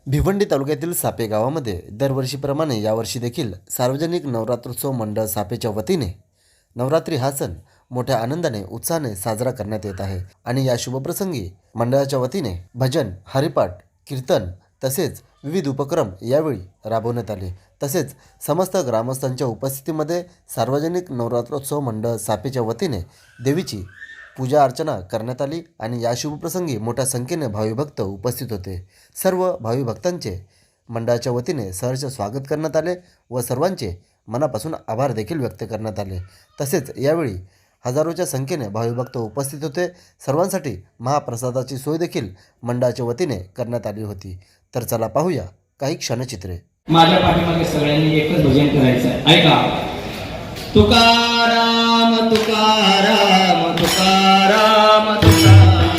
भिवंडी तालुक्यातील सापे गावामध्ये दरवर्षीप्रमाणे यावर्षी देखील सार्वजनिक नवरात्रोत्सव मंडळ सापेच्या वतीने नवरात्री हा सण मोठ्या आनंदाने उत्साहाने साजरा करण्यात येत आहे आणि या शुभप्रसंगी मंडळाच्या वतीने भजन, हरिपाठ, कीर्तन तसेच विविध उपक्रम यावेळी राबवण्यात आले। तसेच समस्त ग्रामस्थांच्या उपस्थितीमध्ये सार्वजनिक नवरात्रोत्सव मंडळ सापेच्या वतीने देवीची पूजा अर्चना करण्यात आली आणि या शुभप्रसंगी मोठ्या संख्येने भाविभक्त उपस्थित होते। सर्व भाविभक्तांचे मंडळाच्या वतीने सहर्ष स्वागत करण्यात आले व सर्वांचे मनापासून आभार देखील व्यक्त करण्यात आले। तसेच यावेळी हजारोच्या संख्येने भाविभक्त उपस्थित होते। सर्वांसाठी महाप्रसादाची सोय देखील मंडळाच्या वतीने करण्यात आली होती। तर चला पाहूया काही क्षणचित्रे। माझ्या पाठीमागे सगळ्यांनी एकच भजन करायचं आहे, ऐका। तुकाराम तुकाराम तुकाराम तुकाराम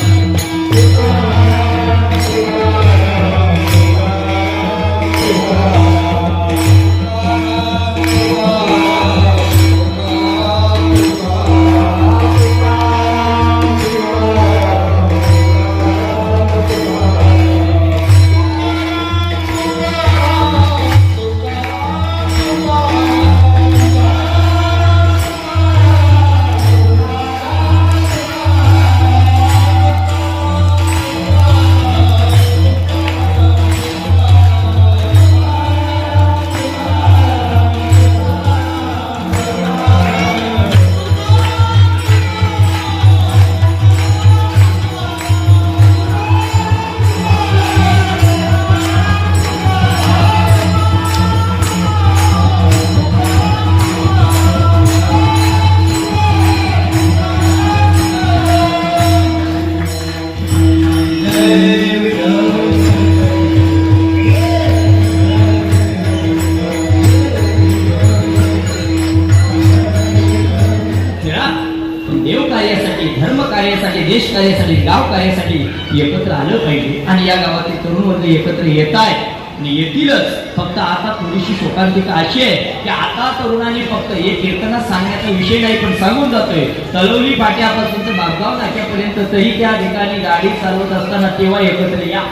देव कार्यासाठी, धर्म कार्यासाठी, देश कार्यासाठी, गाव कार्यासाठी एकत्र आलं पाहिजे आणि या गावातील तरुण वर्ग एकत्र येत आहेत आणि येतीलच। फक्त आता थोडीशी शोकांतिका अशी आहे की आता तरुणांनी फक्त एक कीर्तनात सांगण्याचा विषय नाही पण सांगून जातोय। तलवली फाट्यापासून तर बागगाव नाक्यापर्यंत तरी त्या ठिकाणी गाडी चालवत असताना तेव्हा एकत्र या,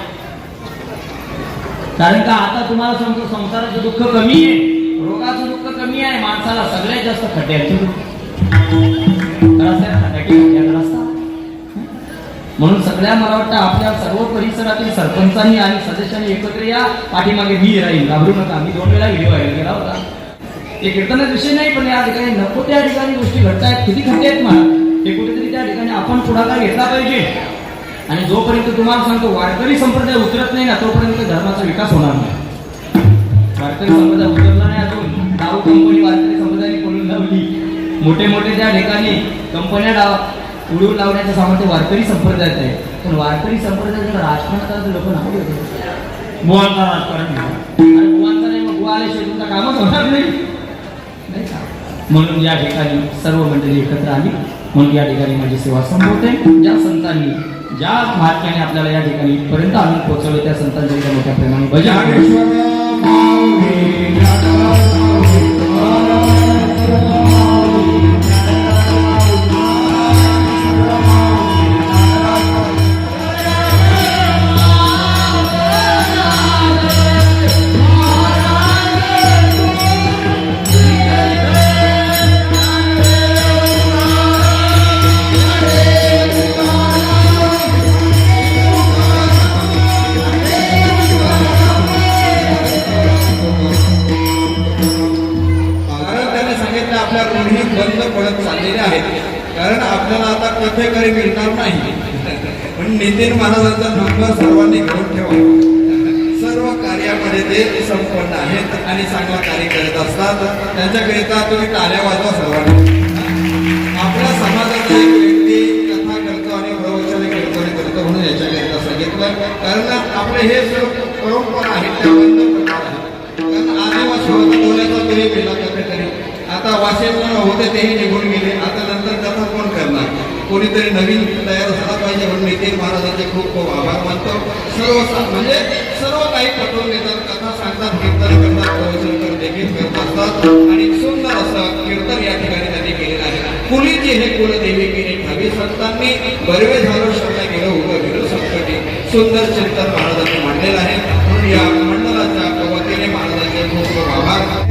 कारण का आता तुम्हाला सांगतो संसाराचं दुःख कमी आहे, रोगाचं दुःख कमी आहे, माणसाला सगळ्यात जास्त खड्ड्याचं दुःख म्हणून सगळ्या मला वाटतं आपल्या सर्व परिसरातील सरपंचांनी आणि सदस्यांनी एकत्र या। पाठीमागे मी राहील, घाबरू नका। मी 2 वेळा व्हिडिओ व्हायरल केला होता। ते कीर्तनाचा विषय नाही पण या ठिकाणी नको त्या ठिकाणी गोष्टी घडतायत, किती खड्डे आहेत मला, ते कुठेतरी त्या ठिकाणी आपण पुढाकार घेतला पाहिजे। आणि जोपर्यंत तुम्हाला सांगतो वारकरी संप्रदाय उतरत नाही ना तोपर्यंत धर्माचा विकास होणार नाही। वारकरी संप्रदाय उतरला नाही अजून, दारू कंपनी वारकरी संप्रदायाने खोलून लावली, मोठे मोठे त्या ठिकाणी कंपन्या उडवून लावण्याचं सामर्थ्य वारकरी संप्रदायात आहे। पण वारकरी संप्रदायाचं राजकारणात लोक नाव घेतात, बुवांचा राजकारण आणि बुवांचा नाही, मग बुवा आल्याशिवाय तुमचं कामच होणार नाही का? म्हणून या ठिकाणी सर्व मंडळी एकत्र आली म्हणून या ठिकाणी माझी सेवा संपवते। ज्या संतांनी ज्या महात्म्याने आपल्याला या ठिकाणी पर्यंत आणून पोहोचवले त्या संतांच्या मोठ्या प्रेमाने भजन बंद पडत चाललेले आहेत, कारण आपल्याला आता कथेकरी मिळणार नाही। पण नितीन महाराजांचा नंबर सर्वांनी घेऊन ठेवा। सर्व कार्यामध्ये ते संपन्न आहेत आणि चांगलं कार्य करत असतात, त्यांच्याकरिता तुम्ही टाळ्या वाजवा सर्वांनी। आपल्या समाजाचा एक व्यक्ती कथा करतो आणि प्रवचन करतो म्हणून याच्याकरिता सांगितलं, कारण आपले हे सर्व परंपरा आहेत त्या बंद पडणार आहेत। कारण आदिवासी होता बोलायचा तरी गेला कथेकरी, आता वाचन होते तेही निघून गेले, आता नंतर कथा कोण करणार, कोणीतरी नवीन तयार झाला पाहिजे म्हणून नितीन महाराजांचे खूप खूप आभार मानतो। म्हणजे सर्व काही पटवून घेतात, कथा सांगतात, कीर्तन करतात, प्रवचन देखील करत असतात आणि सुंदर असं कीर्तन या ठिकाणी त्यांनी केलेलं आहे। कुलीची हे कुलदेवी केली ठावी संतांनी, बरवे झालो शब्द गेलो उभं गेलो संकटी। सुंदर चिंतन महाराजांनी मांडलेलं आहे. म्हणून या मंडळाच्या वतीने महाराजांचे खूप खूप आभार.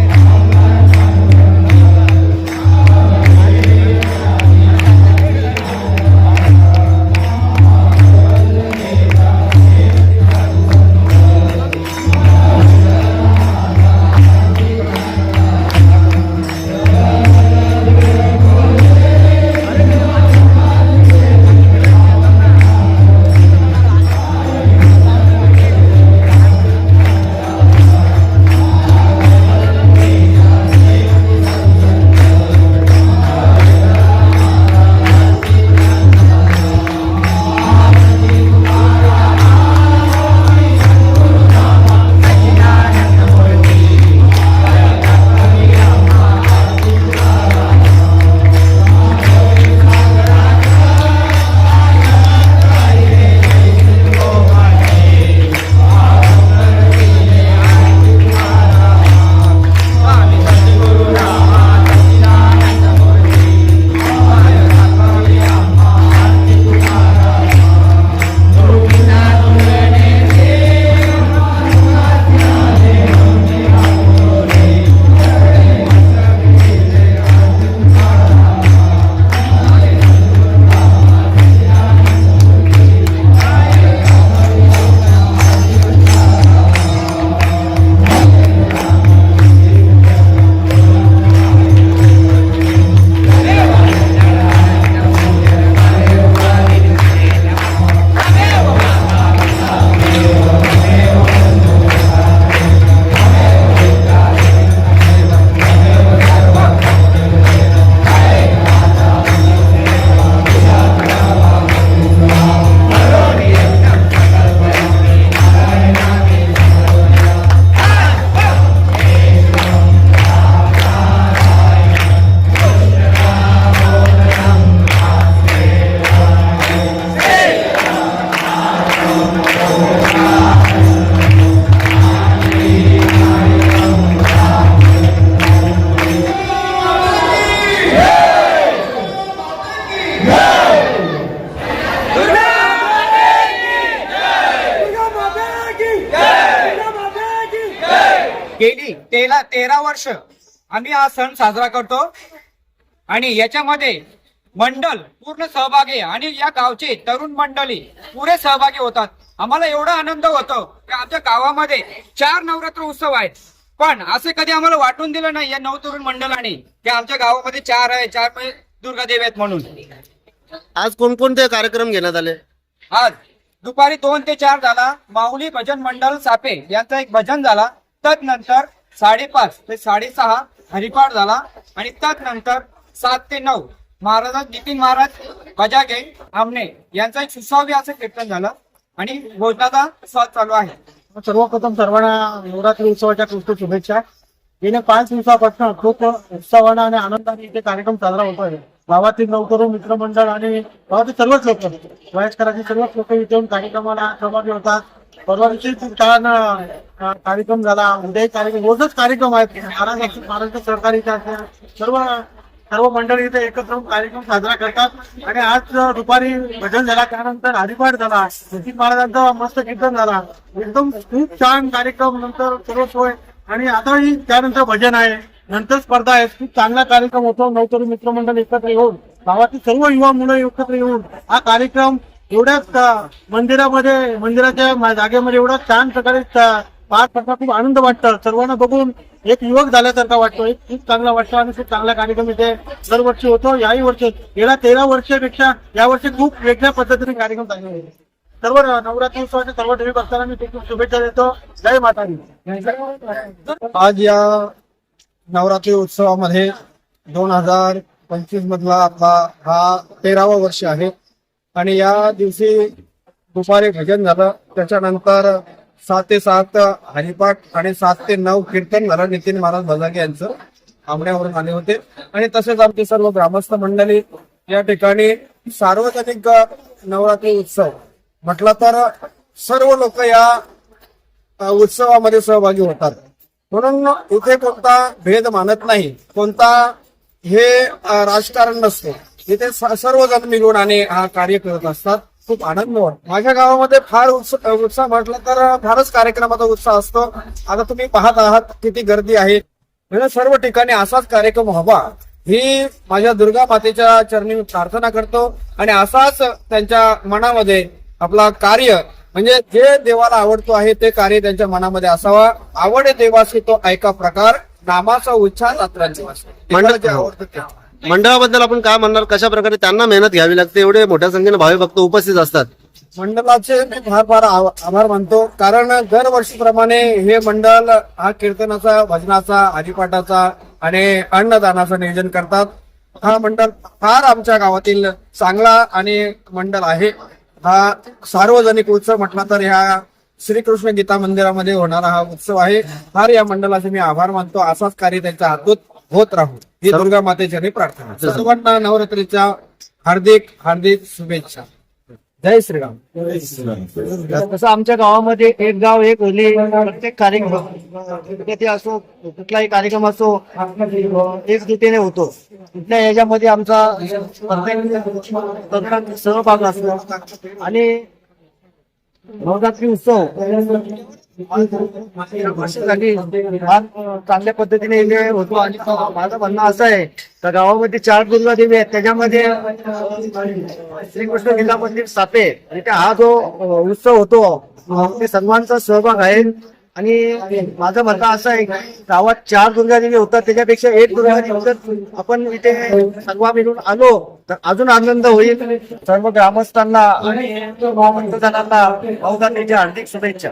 गेली 13 वर्ष आम्ही हा सण साजरा करतो आणि याच्यामध्ये मंडल पूर्ण सहभागी आणि या गावचे तरुण मंडळी पुरे सहभागी होतात. आम्हाला एवढा आनंद होतो की आमच्या गावामध्ये 4 नवरात्र उत्सव आहेत, पण असे कधी आम्हाला वाटून दिलं नाही या 9 तरुण मंडळाने की आमच्या गावामध्ये 4 आहे, 4 दुर्गा देवी आहेत म्हणून. आज कोणकोणते कार्यक्रम घेण्यात आले? आज दुपारी 2 ते 4 झाला माऊली भजन मंडळ सापे यांचा एक भजन झाला. तदनंतर 5:30 ते 6:30 हरिपाठ झाला आणि तदनंतर 7 ते 9 महाराज नितीन महाराज बजागे आमने यांचा एक सुसावी असं कीर्तन झालं आणि भोजनाचा स्वाद चालू आहे. सर्वप्रथम सर्वांना नवरात्री उत्सवाच्या खूप शुभेच्छा. गेल्या 5 दिवसापासून खूप उत्साहाने आणि आनंदाने इथे कार्यक्रम साजरा होतोय. गावातील नवतरुण मित्रमंडळ आणि गावातील सर्वच लोक, वयस्करांचे सर्वच लोक इथे येऊन कार्यक्रमाला सहभागी होतात. परवा दिवशी खूप छान कार्यक्रम झाला. उद्याही कार्यक्रम, रोजच कार्यक्रम आहेत. महाराष्ट्र सरकारीच्या सर्व मंडळी इथे एकत्र येऊन कार्यक्रम साजरा करतात आणि आज दुपारी भजन झाला, त्यानंतर हरिपाठ झाला, नितीन महाराजांचा मस्त कीर्तन झाला. एकदम खूप छान कार्यक्रम. नंतर सर्व सोय आणि आताही त्यानंतर भजन आहे, नंतर स्पर्धा आहे. खूप चांगला कार्यक्रम होतो. नवतरुण मित्रमंडळ एकत्र येऊन, गावातील सर्व युवा मुलं एकत्र येऊन हा कार्यक्रम एवढ्याच मंदिराच्या जागेमध्ये एवढा छान प्रकारे पार पडता खूप आनंद वाटतं. सर्वांना बघून एक युवक झाल्यासारखा वाटतो. एक खूप चांगला वाटतो आणि खूप चांगला कार्यक्रम इथे दरवर्षी होतो. याही वर्षी गेल्या 13 वर्षापेक्षा यावर्षी खूप वेगळ्या पद्धतीने कार्यक्रम चालू आहे. सर्व नवरात्री उत्सवाच्या सर्व देवी भक्तांना मी खूप शुभेच्छा देतो. जय माता दी. आज या नवरात्री उत्सवामध्ये 2025 मधला आपला हा 13वा वर्ष आहे आणि या दिवशी दुपारी भजन झालं, त्याच्यानंतर 7 ते 7 हरिपाठ आणि 7 ते 9 कीर्तन झालं. नितीन महाराज बजागे यांचं आमण्यावरून आले होते आणि तसेच आमचे सर्व ग्रामस्थ मंडळी या ठिकाणी सार्वजनिक नवरात्री उत्सव म्हटलं तर सर्व लोक या उत्सवामध्ये सहभागी होतात. म्हणून इथे कोणता भेद मानत नाही, कोणता हे राजकारण नसते. इथे सर्वजण मिळून आणि हा कार्य करत असतात. खूप आनंद वाटतो. माझ्या गावामध्ये फार उत्साह म्हटलं तर फारच कार्यक्रमाचा उत्साह असतो. आता तुम्ही पाहत आहात किती गर्दी आहे. म्हणजे सर्व ठिकाणी असाच कार्यक्रम व्हावा ही माझ्या दुर्गा मातेच्या चरणी प्रार्थना करतो आणि असाच त्यांच्या मनामध्ये आपला कार्य म्हणजे जे देवाला आवडतो आहे ते कार्य त्यांच्या मनामध्ये असावा. आवडे देवासी तो ऐका प्रकार, नामाचा उच्चार रात्रांची जे आवडतं ते. मंडळाबद्दल आपण काय म्हणणार, कशा प्रकारे त्यांना मेहनत घ्यावी लागते, एवढे मोठ्या संख्येने भावी भक्त उपस्थित असतात. मंडळाचे मी फार फार आभार मानतो, कारण दरवर्षीप्रमाणे हे मंडळ हा कीर्तनाचा, भजनाचा, हरिपाठाचा आणि अन्नदानाचं नियोजन करतात. हा मंडळ फार आमच्या गावातील चांगला आणि मंडळ आहे. हा सार्वजनिक उत्सव म्हटला तर ह्या श्रीकृष्ण गीता मंदिरामध्ये होणारा हा उत्सव आहे. फार या मंडळाचे मी आभार मानतो. असाच कार्य त्यांच्या हातून होत राहू ही दुर्गा मातेची प्रार्थना. सर्वांना नवरात्रीच्या हार्दिक हार्दिक शुभेच्छा. जय श्रीराम. तसं आमच्या गावामध्ये एक गाव एक होली, प्रत्येक कार्यक्रम ते असो, कुठलाही कार्यक्रम असो, एकजुटीने होतो. कुठल्या याच्यामध्ये आमचा प्रत्येक सहभाग असतो आणि नवरात्री उत्सव वर्षासाठी फार चांगल्या पद्धतीने इथे होतो. आणि माझं म्हणणं असं आहे तर गावामध्ये 4 दुर्गा देवी आहेत, त्याच्यामध्ये श्रीकृष्ण गीता मंदिर सापे इथे हा जो उत्सव होतो ते सर्वांचा सहभाग आहे. आणि माझं म्हणणं असं आहे गावात 4 दुर्गा देवी होतात, त्याच्यापेक्षा 1 दुर्गा देवी जर आपण इथे सर्व मिळून आलो तर अजून आनंद होईल. सर्व ग्रामस्थांना आणि भक्तजनांना नवरात्रीच्या हार्दिक शुभेच्छा.